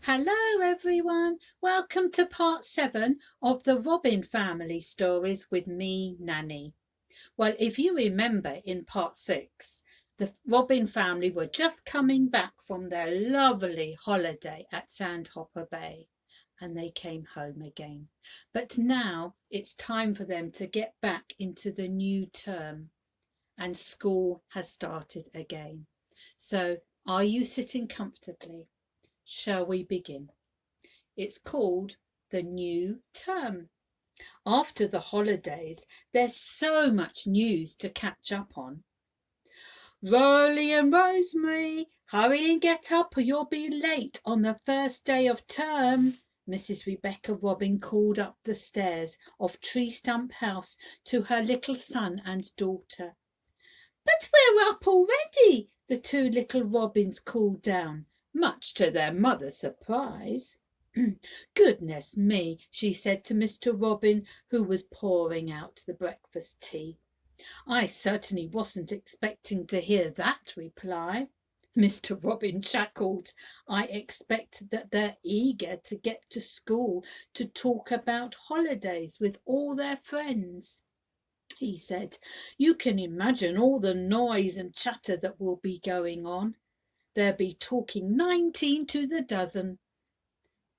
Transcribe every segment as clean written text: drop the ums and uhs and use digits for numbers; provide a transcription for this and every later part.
Hello everyone, welcome to part 7 of the Robin family stories with me, Nannie. Well, if you remember in part 6, the Robin family were just coming back from their lovely holiday at Sandhopper Bay and they came home again. But now it's time for them to get back into the new term and school has started again. So, are you sitting comfortably? Shall we begin? It's called the new term. After the holidays, there's so much news to catch up on. Rolly and Rosemary, hurry and get up or you'll be late on the first day of term. Mrs. Rebecca Robin called up the stairs of Tree Stump House to her little son and daughter. But we're up already, the two little robins called down, much to their mother's surprise. Goodness me, she said to Mr. Robin, who was pouring out the breakfast tea. I certainly wasn't expecting to hear that reply. Mr. Robin chuckled. I expect that they're eager to get to school to talk about holidays with all their friends, he said. You can imagine all the noise and chatter that will be going on. They'll be talking 19 to the dozen.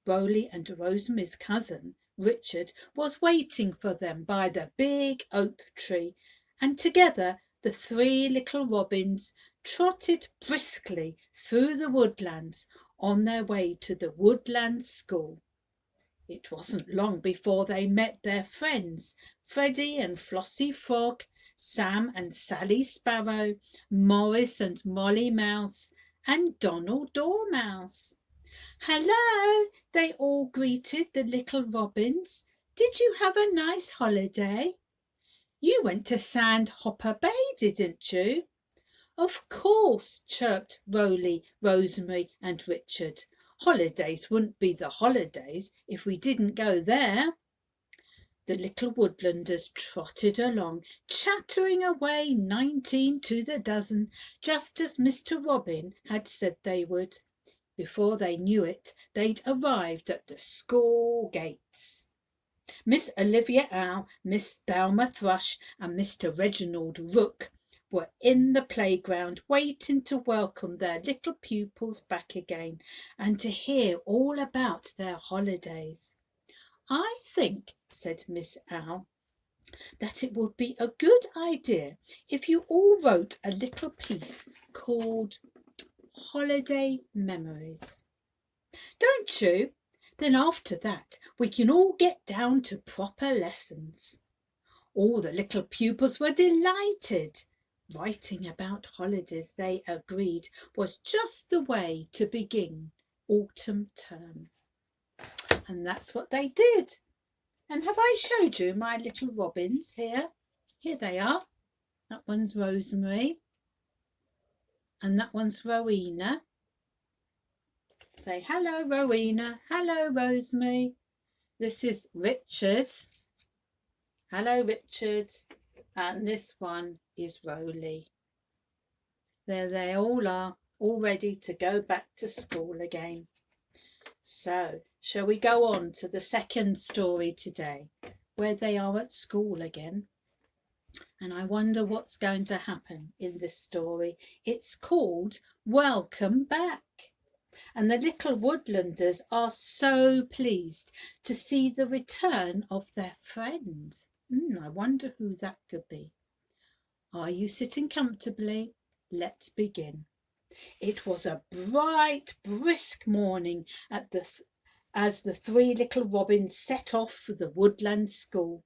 Bowley and Rosemary's cousin, Richard, was waiting for them by the big oak tree, and together the three little robins trotted briskly through the woodlands on their way to the woodland school. It wasn't long before they met their friends, Freddie and Flossie Frog, Sam and Sally Sparrow, Morris and Molly Mouse, and Donald Dormouse. Hello, they all greeted the little robins. Did you have a nice holiday? You went to Sandhopper Bay, didn't you? Of course, chirped Rolly, Rosemary and Richard. Holidays wouldn't be the holidays if we didn't go there. The little woodlanders trotted along, chattering away 19 to the dozen, just as Mr. Robin had said they would. Before they knew it, they'd arrived at the school gates. Miss Olivia Owl, Miss Thelma Thrush, and Mr. Reginald Rook were in the playground waiting to welcome their little pupils back again and to hear all about their holidays. I think, said Miss Owl, that it would be a good idea if you all wrote a little piece called Holiday Memories. Don't you? Then after that we can all get down to proper lessons. All the little pupils were delighted. Writing about holidays, they agreed, was just the way to begin autumn term. And that's what they did. And have I showed you my little robins here? Here they are. That one's Rosemary. And that one's Rowena. Say hello, Rowena. Hello, Rosemary. This is Richard. Hello, Richard. And this one is Rolly. There they all are, all ready to go back to school again. So, shall we go on to the second story today, where they are at school again? And I wonder what's going to happen in this story. It's called Welcome Back. And the little woodlanders are so pleased to see the return of their friend. I wonder who that could be. Are you sitting comfortably? Let's begin. It was a bright, brisk morning as the three little robins set off for the woodland school.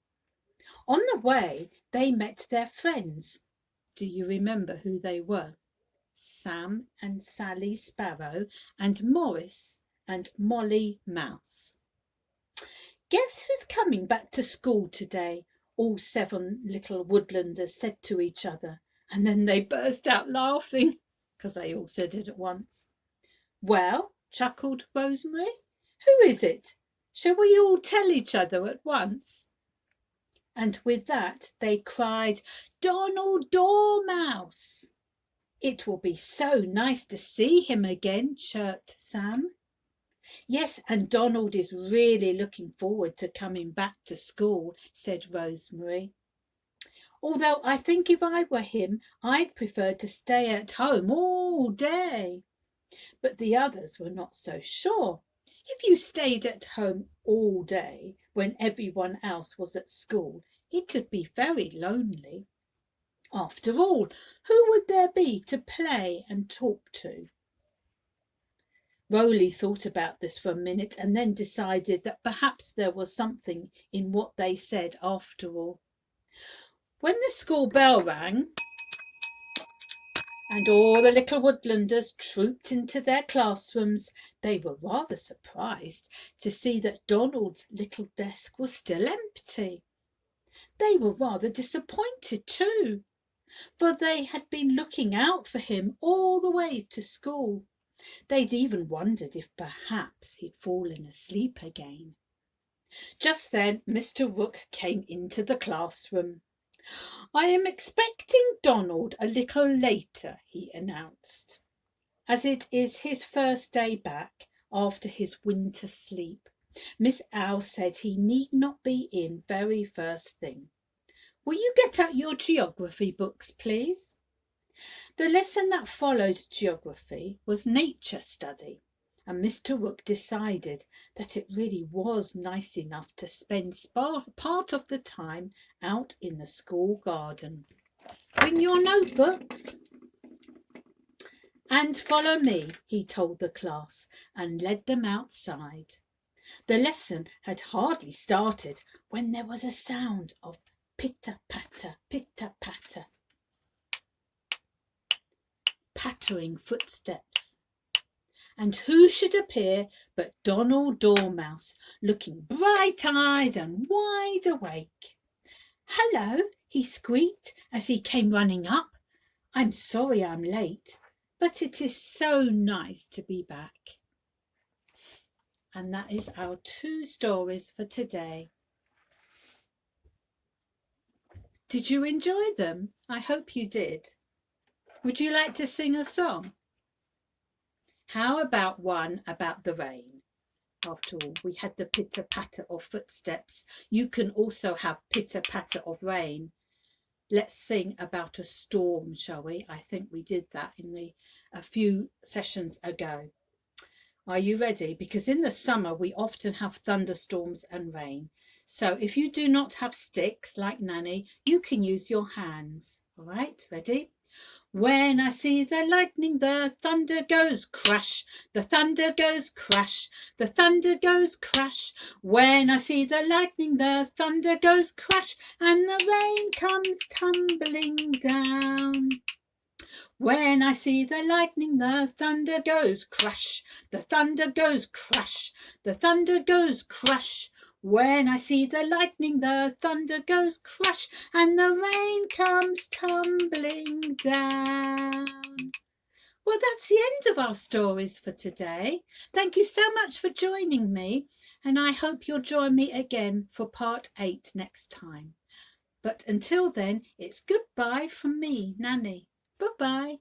On the way, they met their friends. Do you remember who they were? Sam and Sally Sparrow and Morris and Molly Mouse. Guess who's coming back to school today? All 7 little woodlanders said to each other, and then they burst out laughing because they all said it at once. Well, chuckled Rosemary, who is it? Shall we all tell each other at once? And with that they cried, Donald Dormouse. It will be so nice to see him again, chirped Sam. Yes, and Donald is really looking forward to coming back to school, said Rosemary. Although I think if I were him, I'd prefer to stay at home all day. But the others were not so sure. If you stayed at home all day when everyone else was at school, it could be very lonely. After all, who would there be to play and talk to? Rowley thought about this for a minute and then decided that perhaps there was something in what they said after all. When the school bell rang and all the little woodlanders trooped into their classrooms, they were rather surprised to see that Donald's little desk was still empty. They were rather disappointed too, for they had been looking out for him all the way to school. They'd even wondered if perhaps he'd fallen asleep again. Just then Mr. Rook came into the classroom. "I am expecting Donald a little later," he announced, "as it is his first day back after his winter sleep. Miss Owl said he need not be in very first thing. Will you get out your geography books, please?" The lesson that followed geography was nature study, and Mr. Rook decided that it really was nice enough to spend part of the time out in the school garden. "Bring your notebooks and follow me," he told the class, and led them outside. The lesson had hardly started when there was a sound of pitter-patter, pitter-patter, pattering footsteps. And who should appear but Donald Dormouse, looking bright-eyed and wide awake. "Hello," he squeaked as he came running up. "I'm sorry I'm late, but it is so nice to be back." And that is our 2 stories for today. Did you enjoy them? I hope you did. Would you like to sing a song? How about one about the rain? After all, we had the pitter-patter of footsteps. You can also have pitter-patter of rain. Let's sing about a storm, shall we? I think we did that a few sessions ago. Are you ready? Because in the summer, we often have thunderstorms and rain. So if you do not have sticks like Nannie, you can use your hands. All right, ready? When I see the lightning, the thunder goes crash, the thunder goes crash, the thunder goes crash. When I see the lightning, the thunder goes crash, and the rain comes tumbling down. When I see the lightning, the thunder goes crash, the thunder goes crash, the thunder goes crash. When I see the lightning, the thunder goes crash, and the rain comes tumbling down. Well, that's the end of our stories for today. Thank you so much for joining me, and I hope you'll join me again for part 8 next time. But until then, it's goodbye from me, Nannie. Bye-bye.